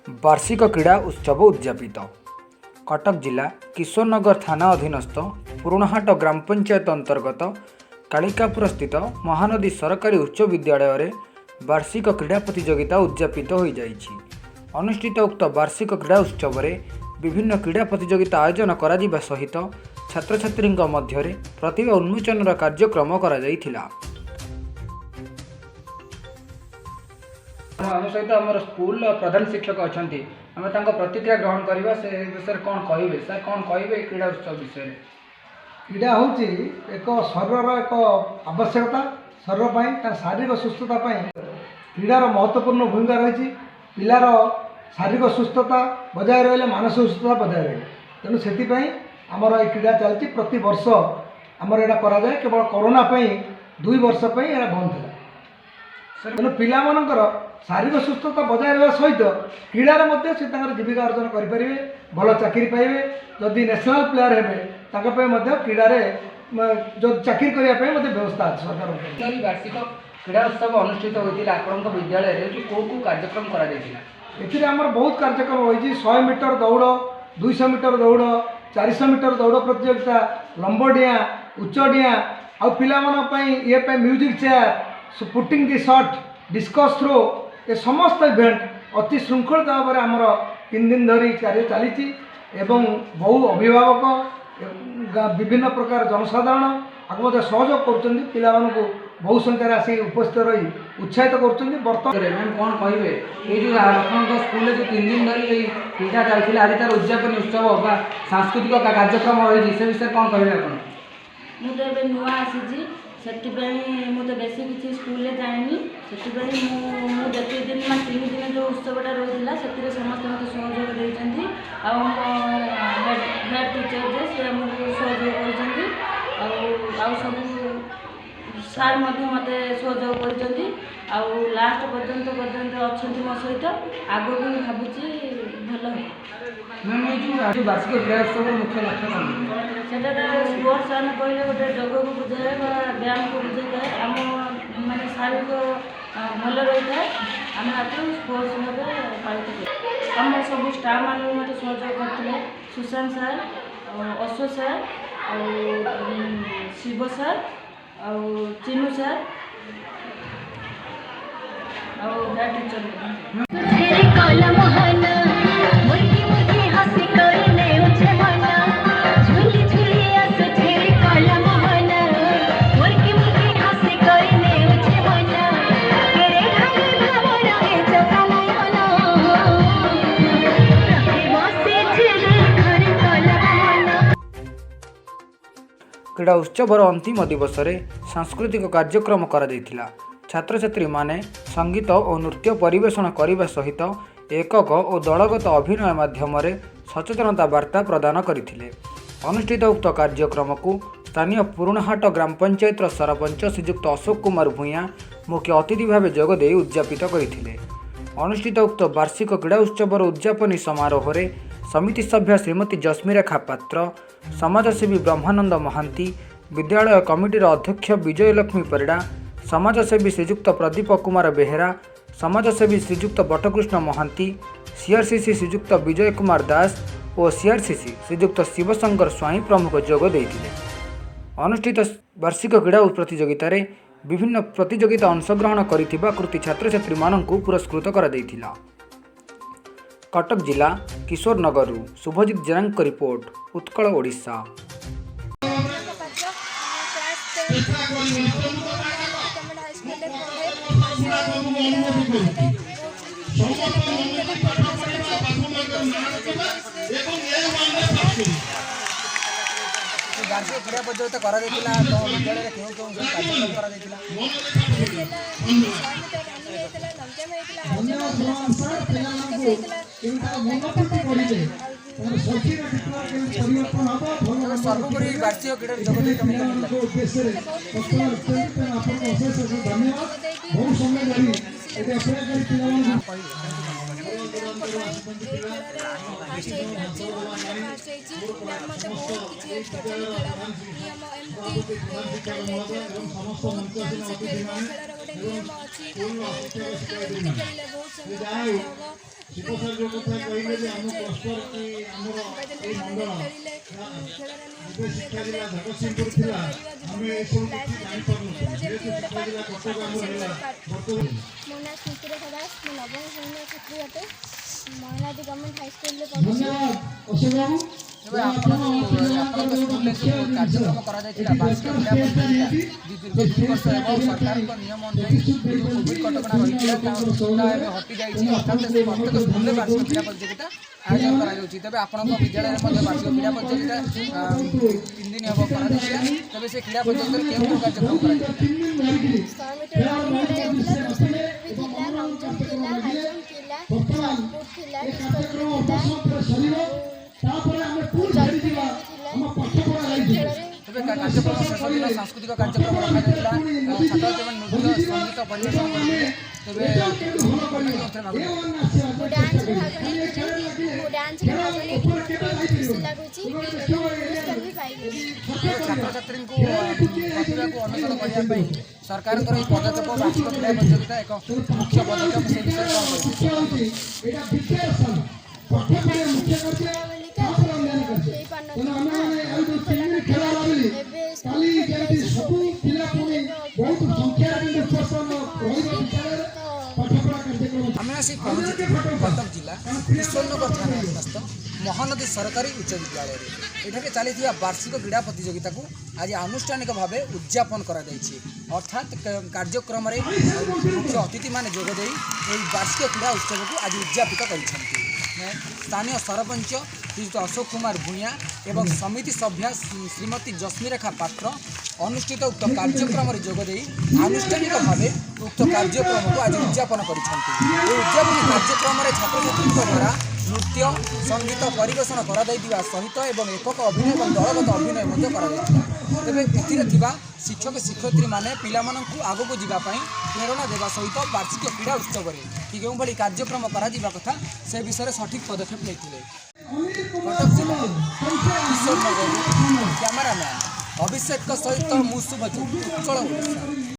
वार्षिक क्रीड़ा उत्सव उद्यापित। कटक जिला किशोरनगर थाना अधीनस्थ पुरुणाहाट ग्राम पंचायत अंतर्गत कालिकापुर स्थित महानदी सरकारी उच्च विद्यालय में वार्षिक क्रीड़ा प्रतियोगिता उद्यापित हो जाइछि। अनुष्ठित उक्त वार्षिक क्रीड़ा उत्सव में विभिन्न क्रीड़ा प्रतियोगिता आयोजन करा जिबा सहित छात्र छात्री मध्य प्रतिभा उन्मोचन कार्यक्रम करा जाइथिला। आम सहित आम स्कूल प्रधान शिक्षक अच्छा आम प्रतिक्रिया ग्रहण करवा से विषय कौन कहे सर कौन कहे क्रीड़ा उत्सव विषय। क्रीड़ा हूँ एक शरीर एक आवश्यकता शरीर पर शारीरिक सुस्थता क्रीडार महत्वपूर्ण भूमिका रही। पिलार शारीरिक सुस्थता बजाय रही मानसिक सुस्थता बजाय रही तेणु से आमर ये क्रीड़ा चलती प्रति वर्ष आमर यहाँ कराए केवल कोरोना 2 वर्ष बंद था। तेणु पिला शारीरिक सुस्थता बजाय रहा सहित क्रीडार से जीविका अर्जन करेंगे भल चाकरी पाइबे जदि नेशनल प्लेयर हे क्रीडारे जो चाकरी करने व्यवस्था अच्छे सरकार। वार्षिक क्रीड़ा उत्सव अनुष्ठित होता आप विद्यालय कौ कौ कार्यक्रम कर बहुत कार्यक्रम होती 100 मीटर दौड़ 200 मीटर दौड़ 400 मीटर दौड़ प्रतियोगिता लंब डिया उच्च डिया आ पे music chair putting the shot discus throw ये समस्त इवेंट अति श्रृंखलित भाव में आमर 3 दिन धरी कार्य चली बहु अभिभावक विभिन्न प्रकार जनसाधारण आपको सहयोग कर बहु संख्यार आसिक उपस्थित रही उत्साहित कर कौन कहे ये जो स्कूल जो 3 दिन धरी क्रीड़ा चलती आज तार उद्यापन उत्सव सांस्कृतिक कार्यक्रम रही से विषय कौन कहे आप मुझे नुआ आसी से बेस किसी स्कूल जानी से जिते दिन 3 दिन जो उत्सवटा रही है से समस्त मत सहयोग देती हेड टीचर जे सी आमको सहयोग कर सब सार मत सहयोग कर लास्ट पर्यंत अच्छा मो सहित आग भी भावुँ भल वार्षिक क्रीड़ा उत्सव मुख्य लक्ष्य स्पोर्ट्स आम कहले गोटे जग को बुझाए व्यायाम को बुझाई आम मानने शारीरिक भल रही है आम आज स्पोर्ट्स भाव पालित आम सब स्टाफ मान मत सहयोग करते सुशांत सार अशोक सार शिव सार चिनू सार हेड टीचर क्रीड़ा उत्सवर अंतिम दिवस रे सांस्कृतिक कार्यक्रम करा जायथिला। छात्र छात्री माने संगीत और नृत्य परिवेषण करने सहित एकक और दलगत अभिनय माध्यम सचेतनता वार्ता प्रदान करथिले। अनुष्ठित उक्त कार्यक्रम को स्थानीय पुरुणाहाट ग्राम पंचायत सरपंच श्रीजुक्त अशोक कुमार भूया मुख्य अतिथि भाव जोगदे उद्यापित करथिले। अनुष्ठित उक्त वार्षिक क्रीड़ा उत्सवर उद्यापनी समारोह रे समिति सभ्य श्रीमती जस्मीरेखा पात्र समाजसेवी ब्रह्मानंद महांती विद्यालय कमिटीर अध्यक्ष विजयलक्ष्मी परिड़ा समाजसेवी श्रीजुक्त प्रदीप कुमार बेहेरा समाजसेवी श्रीजुक्त बटकृष्ण महांती सीआरसीसी श्रीजुक्त विजय कुमार दास और सीआरसीसी श्रीजुक्त शिवशंकर स्वाई प्रमुख जोग देइथिले। अनुष्ठित वार्षिक क्रीड़ा प्रतियोगिता रे विभिन्न प्रतियोगिता अंशग्रहण करिथिबा कृति छात्र छात्री माननकु पुरस्कृत करा दैथिला। कटक जिला किशोरनगर शुभजित जेरांक रिपोर्ट उत्कल ओडिशा। वार्षिक क्रीड़ा प्रतियोगिता करा देथिला तो विद्यालय केउ केउ कार्यक्रम करा देथिला सर्वोपरि वार्षिक क्रीड़ा जगत नियम एमती ନିୟମ ଅଛି ଖେଳିଲେ ବହୁତ ସମୟ ହେବ। ଖେଳିଲେ ଖେଳିଲେ ମୋ ନାଁ ସ୍ମୃତିରେଖା ଦାସ, ମୁଁ ନବମ ଶ୍ରେଣୀର ଛାତ୍ରୀ ଅଟେ। ମହାନଦୀ ଗଭର୍ଣ୍ଣମେଣ୍ଟ ହାଇସ୍କୁଲରେ ପଢ଼ୁଛି। ଏବେ ଆପଣଙ୍କ ସ୍କୁଲରେ ଯେଉଁ କାର୍ଯ୍ୟକ୍ରମ କରାଯାଇଥିଲା ବାର୍ଷିକ କ୍ରୀଡ଼ା ପ୍ରତିଯୋଗିତା ଦୀର୍ଘ 2 ବର୍ଷ ହେବ ସରକାରଙ୍କ ନିୟମ ଅନୁଯାୟୀ ଯେଉଁ କୋଭିଡ୍ କଟକଣା ରହିଥିଲା ତାହା ଏବେ ହଟିଯାଇଛି। ଅର୍ଥାତ୍ ପ୍ରତ୍ୟେକ ସ୍କୁଲରେ ବାର୍ଷିକ କ୍ରୀଡ଼ା ପ୍ରତିଯୋଗିତା ଆୟୋଜନ କରାଯାଉଛି। ତେବେ ଆପଣଙ୍କ ବିଦ୍ୟାଳୟରେ ମଧ୍ୟ ବାର୍ଷିକ କ୍ରୀଡ଼ା ପ୍ରତିଯୋଗିତା 3 ଦିନ ହେବ କରାଯାଇଥିଲା। ତେବେ ସେ କ୍ରୀଡ଼ା ପ୍ରତିଯୋଗିତାରେ କେଉଁ କେଉଁ କାର୍ଯ୍ୟକ୍ରମ କରାଯାଇଥିଲା? 100 ମିଟର ରନିଂ କରାଯାଇଥିଲା, 200 ମିଟର ବି ଥିଲା, ଲଙ୍ଗ ଜମ୍ପ ଥିଲା, ହାଇ ଜମ୍ପ ଥିଲା, ସଟପୁଟ୍ ଥିଲା, ଡିସ୍କସ୍ ଥିଲା, ତେବେ କାର୍ଯ୍ୟକ୍ରମ ଶେଷ ଦିନ ସାଂସ୍କୃତିକ କାର୍ଯ୍ୟକ୍ରମ ରଖାଯାଇଥିଲା। ଛାତ୍ରଛାତ୍ରୀମାନେ ନୃତ୍ୟ ସଙ୍ଗୀତ ପରିବେଷଣ କରିଥିଲେ। ତେବେ ମୁଁ ଡ୍ୟାନ୍ସରେ ଭାଗ ନେଇକି ମୋତେ ବହୁତ ଖୁସି ଲାଗୁଛି ଏବଂ ପୁରସ୍କାର ବି ପାଇଲି। ଛାତ୍ରଛାତ୍ରୀଙ୍କୁ ପ୍ରତିଭାକୁ ଅନୁସରଣ କରିବା ପାଇଁ ସରକାରଙ୍କର ଏହି ପଦକ୍ଷେପ ବାର୍ଷିକ କ୍ରୀଡ଼ା ପ୍ରତିଯୋଗିତା ଏକ ମୁଖ୍ୟ ପଦକ୍ଷେପ। ସେ ବିଷୟରେ କ'ଣ କହିବେ? ଏବେ ଆମେ ଆସି ପହଞ୍ଚିଥିଲୁ କଟକ ଜିଲ୍ଲା ଈଶ୍ୱରନଗର ଥାନା ଅଧୀନସ୍ଥ ମହାନଦୀ ସରକାରୀ ଉଚ୍ଚ ବିଦ୍ୟାଳୟରେ। ଏଠାରେ ଚାଲିଥିବା ବାର୍ଷିକ କ୍ରୀଡ଼ା ପ୍ରତିଯୋଗିତାକୁ ଆଜି ଆନୁଷ୍ଠାନିକ ଭାବେ ଉଦ୍ଯାପନ କରାଯାଇଛି। ଅର୍ଥାତ୍ କାର୍ଯ୍ୟକ୍ରମରେ ମୁଖ୍ୟ ଅତିଥିମାନେ ଯୋଗଦେଇ ଏହି ବାର୍ଷିକ କ୍ରୀଡ଼ା ଉତ୍ସବକୁ ଆଜି ଉଦ୍ଯାପିତ କରିଛନ୍ତି। ସ୍ଥାନୀୟ ସରପଞ୍ଚ ଶ୍ରୀଯୁକ୍ତ ଅଶୋକ କୁମାର ଭୂୟାଁ ଏବଂ ସମିତି ସଭ୍ୟା ଶ୍ରୀମତୀ ଯସ୍ମିରେଖା ପାତ୍ର ଅନୁଷ୍ଠିତ ଉକ୍ତ କାର୍ଯ୍ୟକ୍ରମରେ ଯୋଗଦେଇ ଆନୁଷ୍ଠାନିକ ଭାବେ ଉକ୍ତ କାର୍ଯ୍ୟକ୍ରମକୁ ଆଜି ଉଦ୍ଯାପନ କରିଛନ୍ତି। ଏହି ଉଦ୍ଯାପନୀ କାର୍ଯ୍ୟକ୍ରମରେ ଛାତ୍ରଛାତ୍ରୀଙ୍କ ଦ୍ୱାରା ନୃତ୍ୟ ସଙ୍ଗୀତ ପରିବେଷଣ କରାଯାଇଥିବା ସହିତ ଏବଂ ଏକକ ଅଭିନୟ ଏବଂ ଦଳଗତ ଅଭିନୟ ମଧ୍ୟ କରାଯାଇଥିଲା। ତେବେ ଏଥିରେ ଥିବା ଶିକ୍ଷକ ଶିକ୍ଷୟିତ୍ରୀମାନେ ପିଲାମାନଙ୍କୁ ଆଗକୁ ଯିବା ପାଇଁ ପ୍ରେରଣା ଦେବା ସହିତ ବାର୍ଷିକ କ୍ରୀଡ଼ା ଉତ୍ସବରେ କି କେଉଁଭଳି କାର୍ଯ୍ୟକ୍ରମ କରାଯିବା କଥା ସେ ବିଷୟରେ ସଠିକ୍ ପଦକ୍ଷେପ ନେଇଥିଲେ। କଟକ ଜିଲ୍ଲା ଈଶ୍ୱରନଗରରୁ କ୍ୟାମେରାମ୍ୟାନ୍ ଅଭିଷେକଙ୍କ ସହିତ ମୁଁ ଶୁଭଜିତ, ଉତ୍କଳ ଓଡ଼ିଶା।